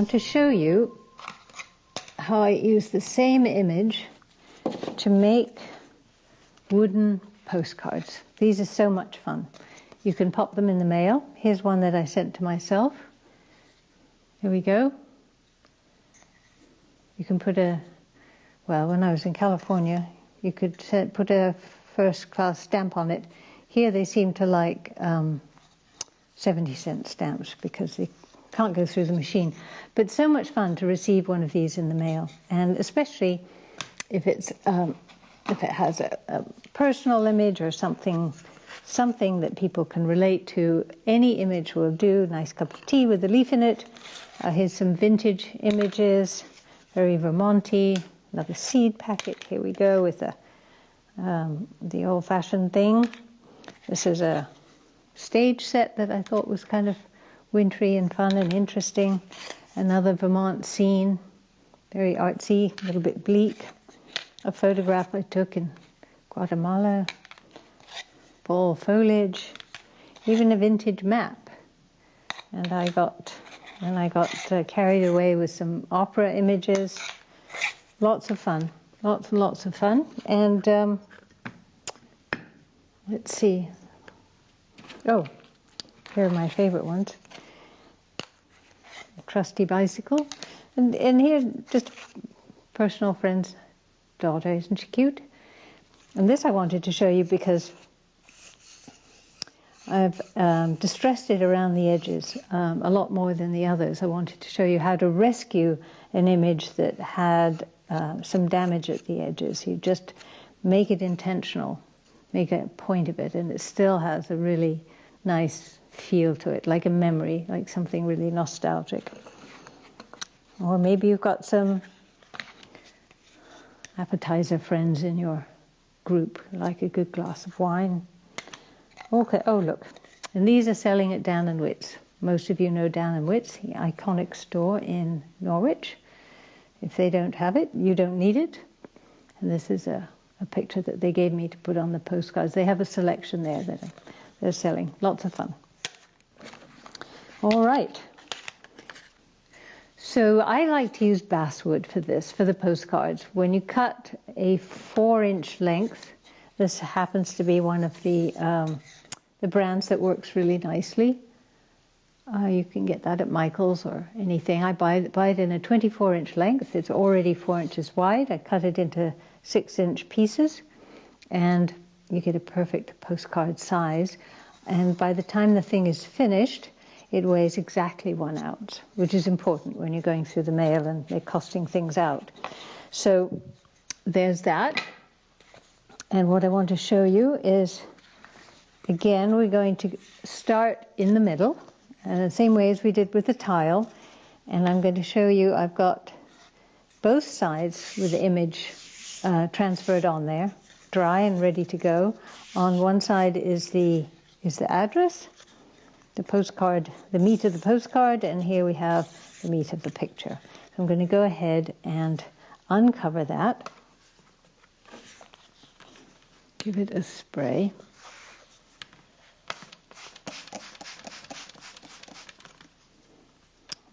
want to show you how I use the same image to make wooden postcards. These are so much fun. You can pop them in the mail. Here's one that I sent to myself. Here we go. You can put when I was in California, you could put a first-class stamp on it. Here they seem to like 70-cent stamps because they can't go through the machine. But so much fun to receive one of these in the mail, and especially if it has a personal image or something that people can relate to. Any image will do. Nice cup of tea with a leaf in it. Here's some vintage images, very Vermonty. Another seed packet. Here we go with the old-fashioned thing. This is a stage set that I thought was kind of wintry and fun and interesting. Another Vermont scene, very artsy, a little bit bleak. A photograph I took in Guatemala. Fall foliage, even a vintage map. And I got carried away with some opera images. Lots of fun, lots and lots of fun. And let's see. Oh, here are my favorite ones. A trusty bicycle. And here's just a personal friend's daughter. Isn't she cute? And this I wanted to show you because I've distressed it around the edges a lot more than the others. I wanted to show you how to rescue an image that had some damage at the edges. You just make it intentional, make a point of it, and it still has a really nice feel to it, like a memory, like something really nostalgic. Or maybe you've got some appetizer friends in your group, like a good glass of wine. Okay, oh look, and these are selling at Dan & Witt's. Most of you know Dan & Witt's, the iconic store in Norwich. If they don't have it, you don't need it. And this is a picture that they gave me to put on the postcards. They have a selection there that they're selling. Lots of fun. All right. So I like to use basswood for this, for the postcards. When you cut a 4-inch length, this happens to be one of the brands that works really nicely. You can get that at Michael's or anything. I buy it in a 24-inch length. It's already 4 inches wide. I cut it into 6-inch pieces, and you get a perfect postcard size. And by the time the thing is finished, it weighs exactly 1 ounce, which is important when you're going through the mail and they're costing things out. So there's that. And what I want to show you is, again, we're going to start in the middle, and the same way as we did with the tile. And I'm going to show you, I've got both sides with the image transferred on there, dry and ready to go. On one side is the address, the postcard, the meat of the postcard, and here we have the meat of the picture. So I'm going to go ahead and uncover that. Give it a spray.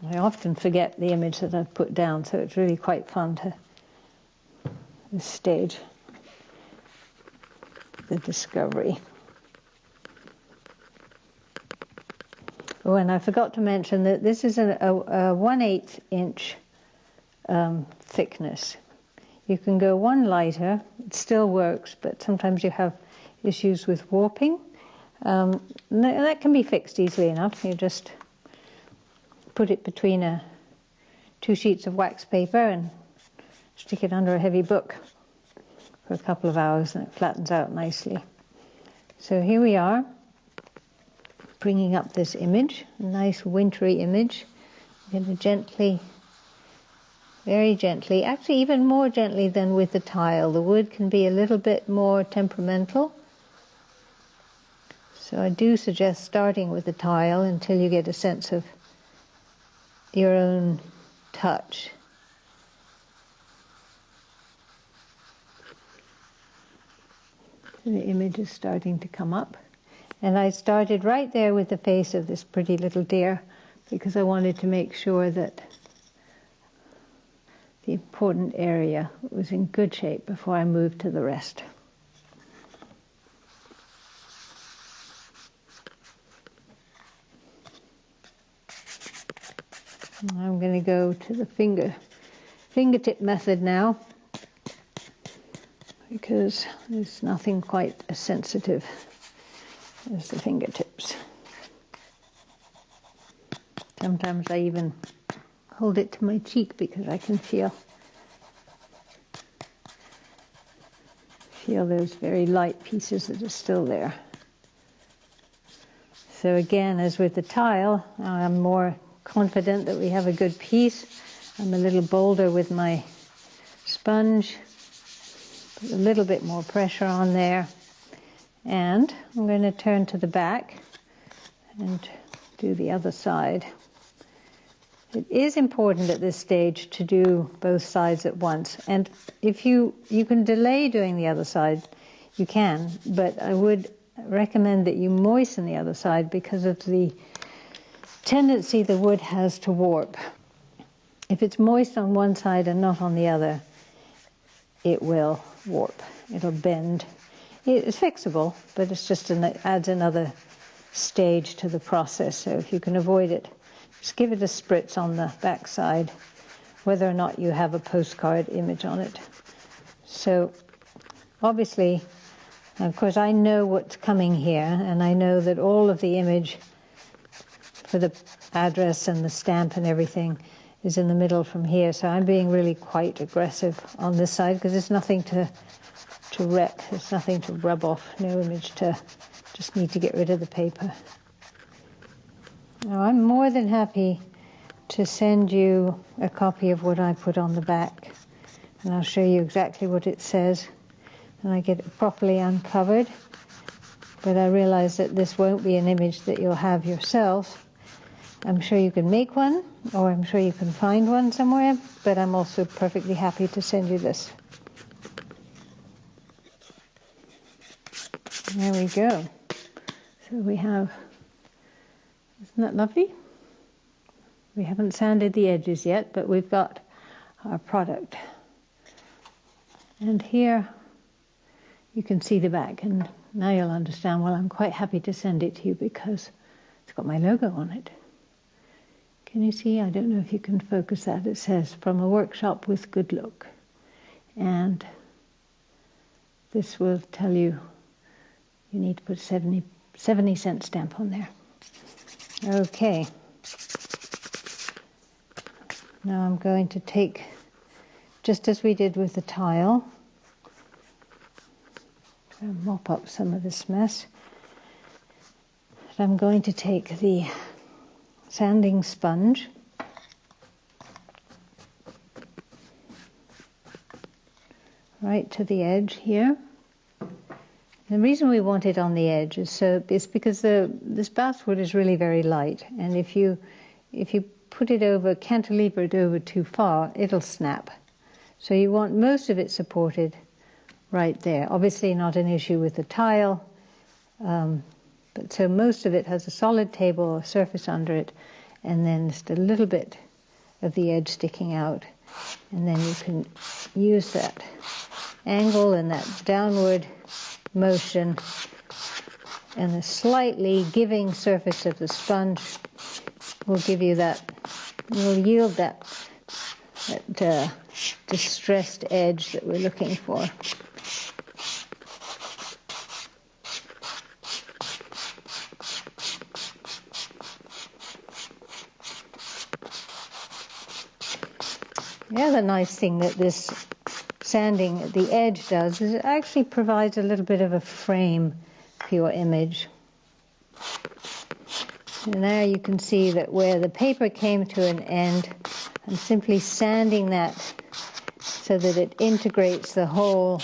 I often forget the image that I've put down, so it's really quite fun to this stage, the discovery. Oh, and I forgot to mention that this is a 1/8 inch thickness. You can go one lighter, it still works, but sometimes you have issues with warping. And that can be fixed easily enough. You just put it between 2 sheets of wax paper and stick it under a heavy book for a couple of hours, and it flattens out nicely. So here we are, bringing up this image, a nice wintry image. I'm going to gently, very gently, actually even more gently than with the tile. The wood can be a little bit more temperamental. So I do suggest starting with the tile until you get a sense of your own touch. The image is starting to come up. And I started right there with the face of this pretty little deer because I wanted to make sure that important area was in good shape before I moved to the rest. I'm going to go to the fingertip method now, because there's nothing quite as sensitive as the fingertips. Sometimes I even hold it to my cheek because I can feel those very light pieces that are still there. So again, as with the tile, I'm more confident that we have a good piece. I'm a little bolder with my sponge, put a little bit more pressure on there, and I'm going to turn to the back and do the other side. It is important at this stage to do both sides at once, and if you can delay doing the other side, you can, but I would recommend that you moisten the other side because of the tendency the wood has to warp. If it's moist on one side and not on the other, it will warp, it'll bend. It's fixable, but it's just adds another stage to the process, so if you can avoid it, just give it a spritz on the back side, whether or not you have a postcard image on it. So obviously, of course, I know what's coming here, and I know that all of the image for the address and the stamp and everything is in the middle from here, so I'm being really quite aggressive on this side because there's nothing to rep, there's nothing to rub off, no image to, just need to get rid of the paper. Now I'm more than happy to send you a copy of what I put on the back, and I'll show you exactly what it says, and I get it properly uncovered, but I realize that this won't be an image that you'll have yourself. I'm sure you can make one, or I'm sure you can find one somewhere, but I'm also perfectly happy to send you this. There we go. So we have, isn't that lovely? We haven't sanded the edges yet, but we've got our product. And here you can see the back, and now you'll understand, well, I'm quite happy to send it to you because it's got my logo on it. Can you see? I don't know if you can focus that. It says, from a workshop with good look. And this will tell you you need to put 70-cent stamp on there. Okay. Now I'm going to take, just as we did with the tile, try and mop up some of this mess. I'm going to take the sanding sponge right to the edge here. The reason we want it on the edge is because this basswood is really very light, and if you put it over, cantilever it over too far, it'll snap. So you want most of it supported right there. Obviously not an issue with the tile, but so most of it has a solid table or surface under it, and then just a little bit of the edge sticking out, and then you can use that angle and that downward motion and the slightly giving surface of the sponge will give you that, will yield that distressed edge that we're looking for. The other nice thing that this sanding at the edge does is it actually provides a little bit of a frame for your image. And there you can see that where the paper came to an end, I'm simply sanding that so that it integrates the whole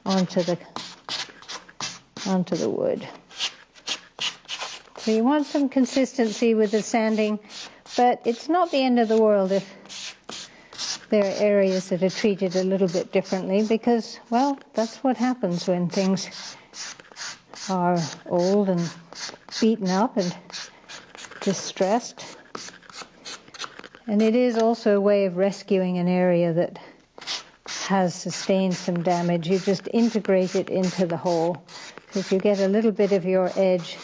onto the wood. So you want some consistency with the sanding, but it's not the end of the world if there are areas that are treated a little bit differently, because, well, that's what happens when things are old and beaten up, and distressed. And it is also a way of rescuing an area that has sustained some damage. You just integrate it into the hole. So if you get a little bit of your edge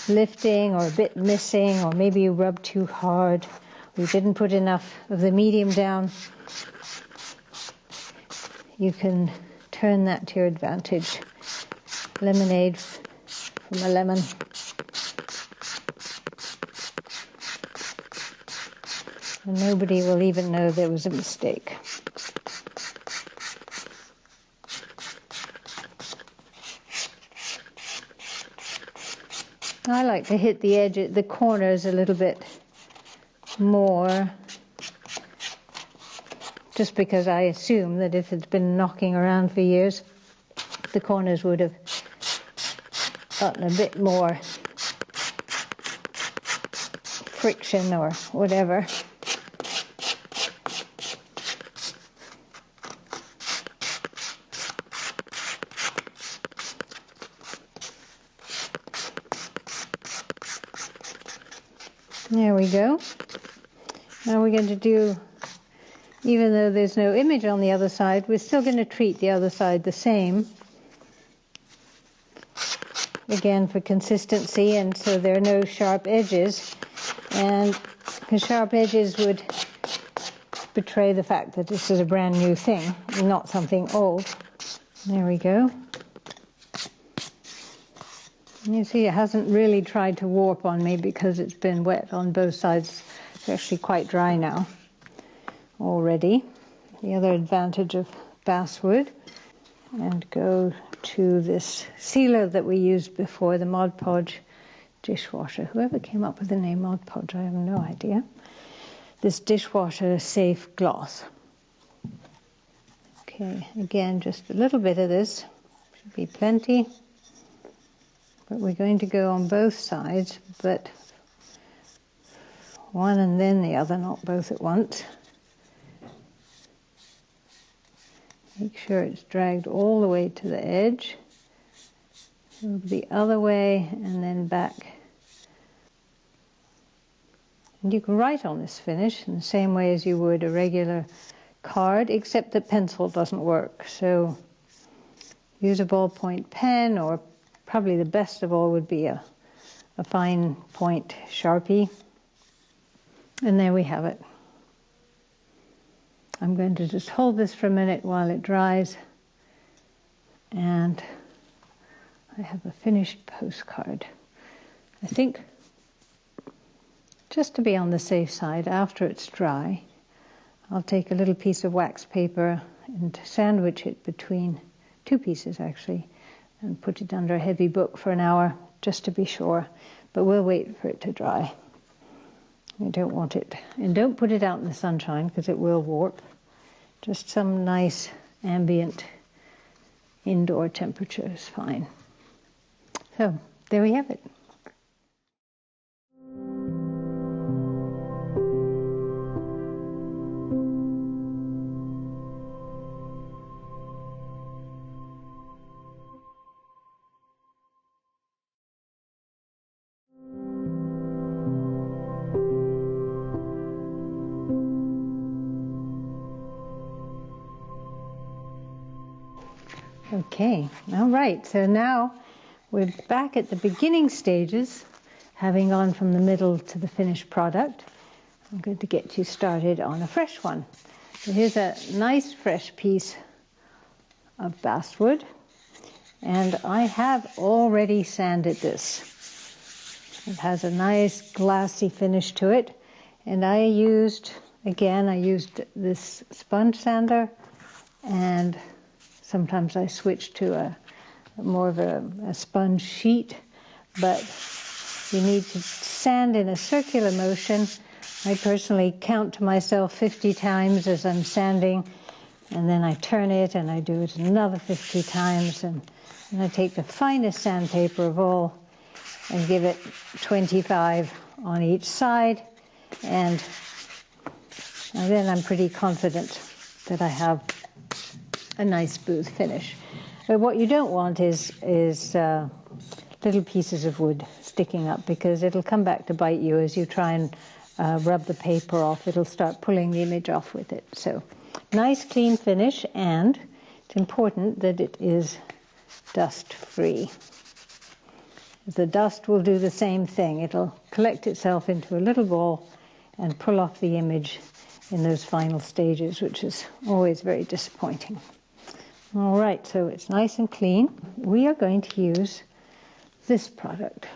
lifting or a bit missing, or maybe you rubbed too hard, or you didn't put enough of the medium down, you can turn that to your advantage. Lemonade from a lemon. And nobody will even know there was a mistake. I like to hit the edge, the corners a little bit more, just because I assume that if it's been knocking around for years, the corners would have gotten a bit more friction or whatever. There we go. Now we're going to do, even though there's no image on the other side, we're still going to treat the other side the same. Again, for consistency, and so there are no sharp edges. And because sharp edges would betray the fact that this is a brand new thing, not something old. There we go. You see, it hasn't really tried to warp on me because it's been wet on both sides. It's actually quite dry now already. The other advantage of basswood. And go to this sealer that we used before, the Mod Podge dishwasher. Whoever came up with the name Mod Podge, I have no idea. This dishwasher safe gloss. Okay, again, just a little bit of this. Should be plenty. But we're going to go on both sides, but one and then the other, not both at once. Make sure it's dragged all the way to the edge. The other way and then back. And you can write on this finish in the same way as you would a regular card, except that pencil doesn't work. So use a ballpoint pen, or probably the best of all would be a fine point Sharpie. And there we have it. I'm going to just hold this for a minute while it dries, and I have a finished postcard. I think, just to be on the safe side, after it's dry, I'll take a little piece of wax paper and sandwich it between two pieces actually, and put it under a heavy book for an hour just to be sure, but we'll wait for it to dry. You don't want it, and don't put it out in the sunshine because it will warp. Just some nice ambient indoor temperature is fine. So there we have it. Okay, all right, so now we're back at the beginning stages, having gone from the middle to the finished product. I'm going to get you started on a fresh one. So here's a nice fresh piece of basswood, and I have already sanded this. It has a nice glassy finish to it, and I used this sponge sander, and sometimes I switch to a more of a sponge sheet, but you need to sand in a circular motion. I personally count to myself 50 times as I'm sanding, and then I turn it and I do it another 50 times, and I take the finest sandpaper of all and give it 25 on each side, and then I'm pretty confident that I have a nice smooth finish. But what you don't want is little pieces of wood sticking up, because it'll come back to bite you as you try and rub the paper off. It'll start pulling the image off with it. So nice clean finish, and it's important that it is dust free. The dust will do the same thing. It'll collect itself into a little ball and pull off the image in those final stages, which is always very disappointing. All right, so it's nice and clean. We are going to use this product.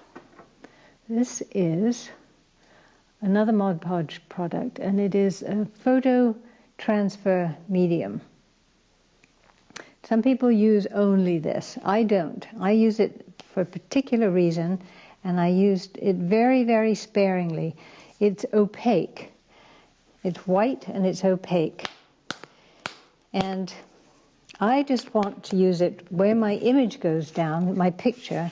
This is another Mod Podge product, and it is a photo transfer medium. Some people use only this. I don't. I use it for a particular reason, and I used it very, very sparingly. It's opaque. It's white and it's opaque. And I just want to use it where my image goes down, my picture,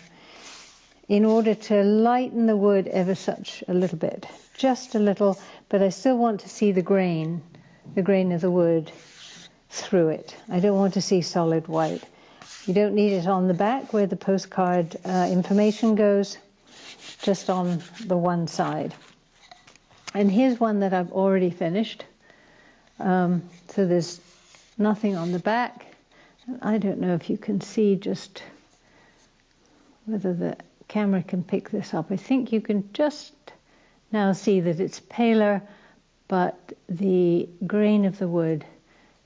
in order to lighten the wood ever such a little bit. Just a little, but I still want to see the grain of the wood through it. I don't want to see solid white. You don't need it on the back where the postcard information goes, just on the one side. And here's one that I've already finished. So there's nothing on the back. I don't know if you can see just whether the camera can pick this up. I think you can just now see that it's paler, but the grain of the wood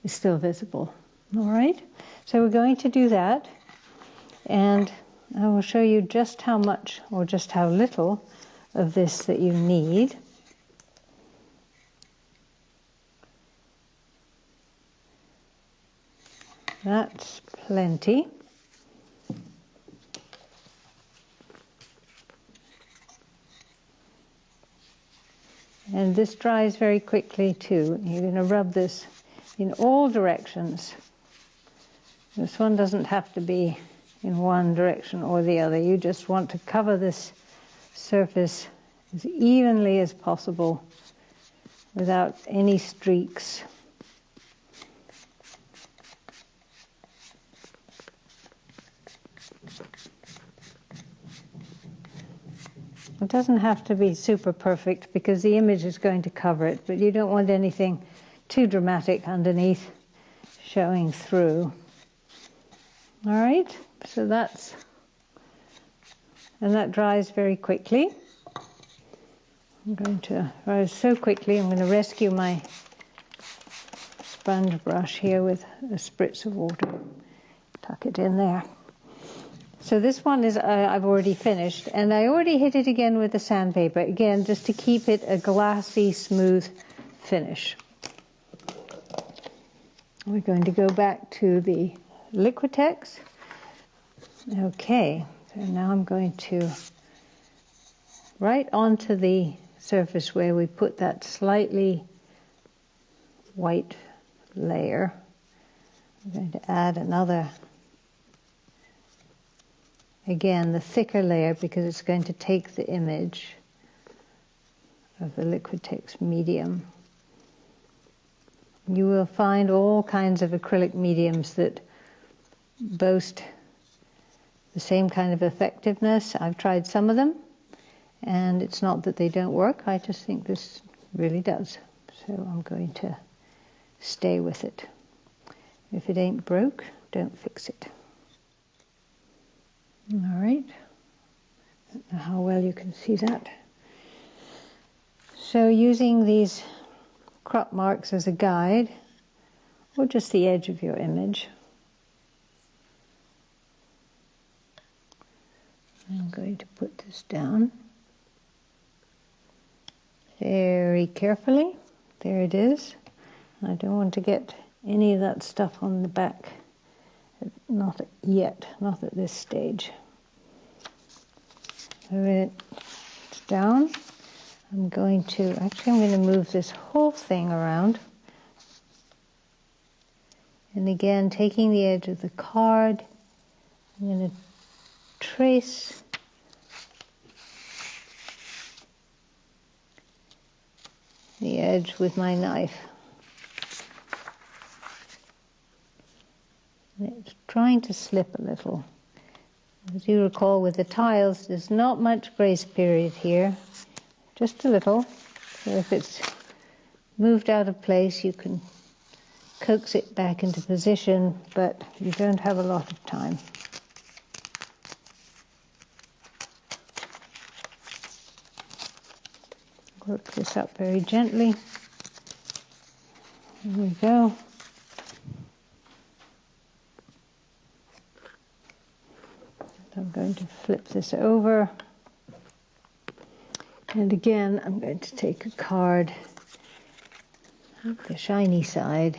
is still visible. All right, so we're going to do that, and I will show you just how much or just how little of this that you need. That's plenty. And this dries very quickly too. You're going to rub this in all directions. This one doesn't have to be in one direction or the other. You just want to cover this surface as evenly as possible without any streaks. It doesn't have to be super perfect because the image is going to cover it, but you don't want anything too dramatic underneath showing through. All right, so that dries very quickly. I'm going to rise so quickly, I'm going to rescue my sponge brush here with a spritz of water. Tuck it in there. So this one is I've already finished, and I already hit it again with the sandpaper, again just to keep it a glassy, smooth finish. We're going to go back to the Liquitex. Okay, so now I'm going to, right onto the surface where we put that slightly white layer, I'm going to add another, again, the thicker layer, because it's going to take the image of the Liquitex medium. You will find all kinds of acrylic mediums that boast the same kind of effectiveness. I've tried some of them, and it's not that they don't work. I just think this really does. So I'm going to stay with it. If it ain't broke, don't fix it. All right, I don't know how well you can see that. So using these crop marks as a guide, or just the edge of your image, I'm going to put this down very carefully. There it is. I don't want to get any of that stuff on the back. Not yet, not at this stage. So when it's down, I'm going to move this whole thing around. And again, taking the edge of the card, I'm going to trace the edge with my knife. It's trying to slip a little, As you recall, with the tiles, there's not much grace period here, just a little. So if it's moved out of place, you can coax it back into position, but you don't have a lot of time. Work this up very gently. There we go. I'm going to flip this over. And again, I'm going to take a card, the shiny side,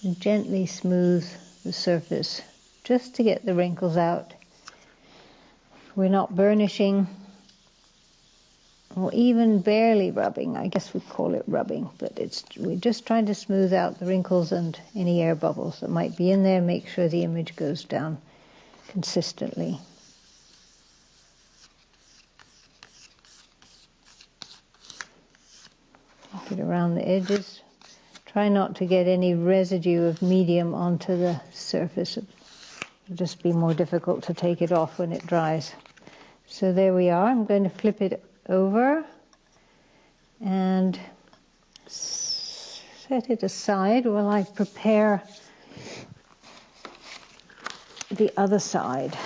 and gently smooth the surface just to get the wrinkles out. We're not burnishing or even barely rubbing. I guess we'd call it rubbing, but we're just trying to smooth out the wrinkles and any air bubbles that might be in there, make sure the image goes down consistently. Get around the edges. Try not to get any residue of medium onto the surface. It'll just be more difficult to take it off when it dries. So there we are. I'm going to flip it over and set it aside while I prepare the other side.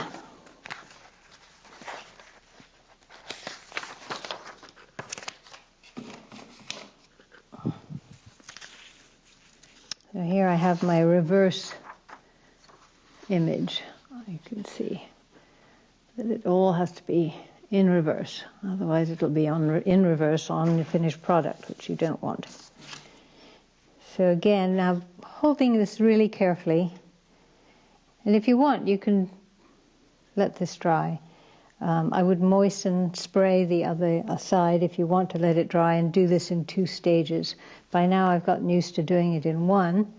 So here I have my reverse image. You can see that it all has to be in reverse, otherwise it'll be in reverse on the finished product, which you don't want. So again, now holding this really carefully, and if you want, you can let this dry. I would moisten, spray the other side if you want to let it dry, and do this in 2 stages. By now I've gotten used to doing it in 1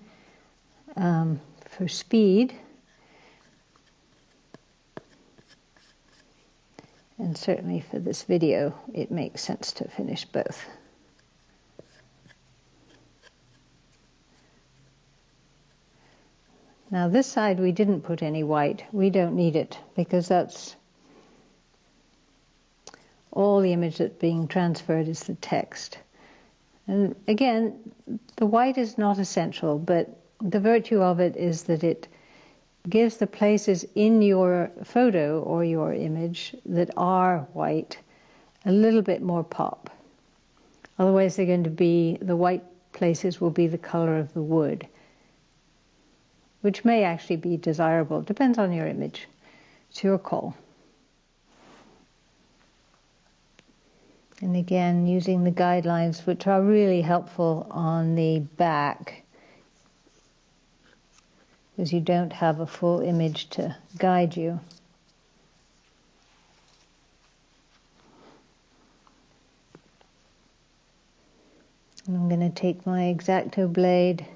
for speed. And certainly for this video, it makes sense to finish both. Now this side we didn't put any white. We don't need it because that's all the image that's being transferred is the text. And again, the white is not essential, but the virtue of it is that it gives the places in your photo or your image that are white a little bit more pop. Otherwise they're going to be, the white places will be the color of the wood, which may actually be desirable. Depends on your image. It's your call. And again, using the guidelines, which are really helpful on the back, because you don't have a full image to guide you. And I'm going to take my X-Acto blade.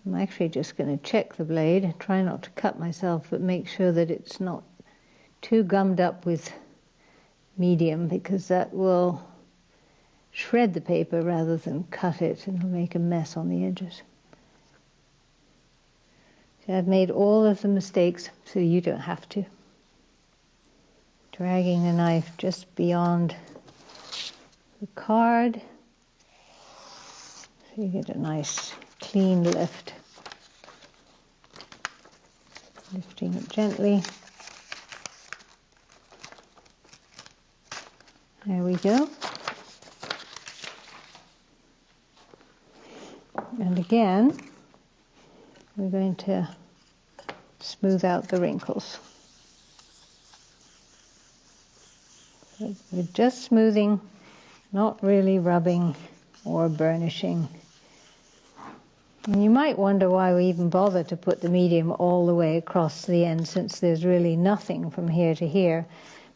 I'm actually just going to check the blade, try not to cut myself, but make sure that it's not too gummed up with medium, because that will shred the paper rather than cut it, and it'll make a mess on the edges. So I've made all of the mistakes so you don't have to. Dragging the knife just beyond the card so you get a nice clean lift. Lifting it gently. There we go. And again, we're going to smooth out the wrinkles. So we're just smoothing, not really rubbing or burnishing. And you might wonder why we even bother to put the medium all the way across the end, since there's really nothing from here to here.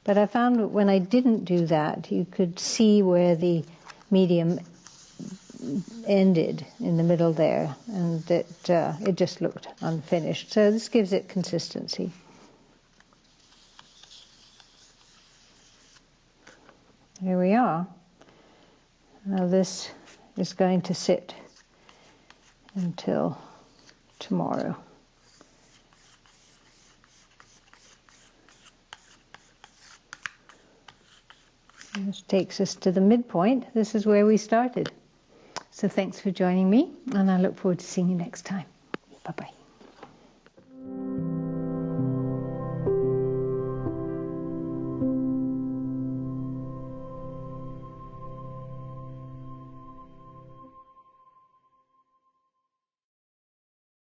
But I found that when I didn't do that, you could see where the medium ended in the middle there, and that it just looked unfinished. So this gives it consistency. Here we are. Now this is going to sit until tomorrow. And this takes us to the midpoint. This is where we started. So thanks for joining me, and I look forward to seeing you next time. Bye-bye.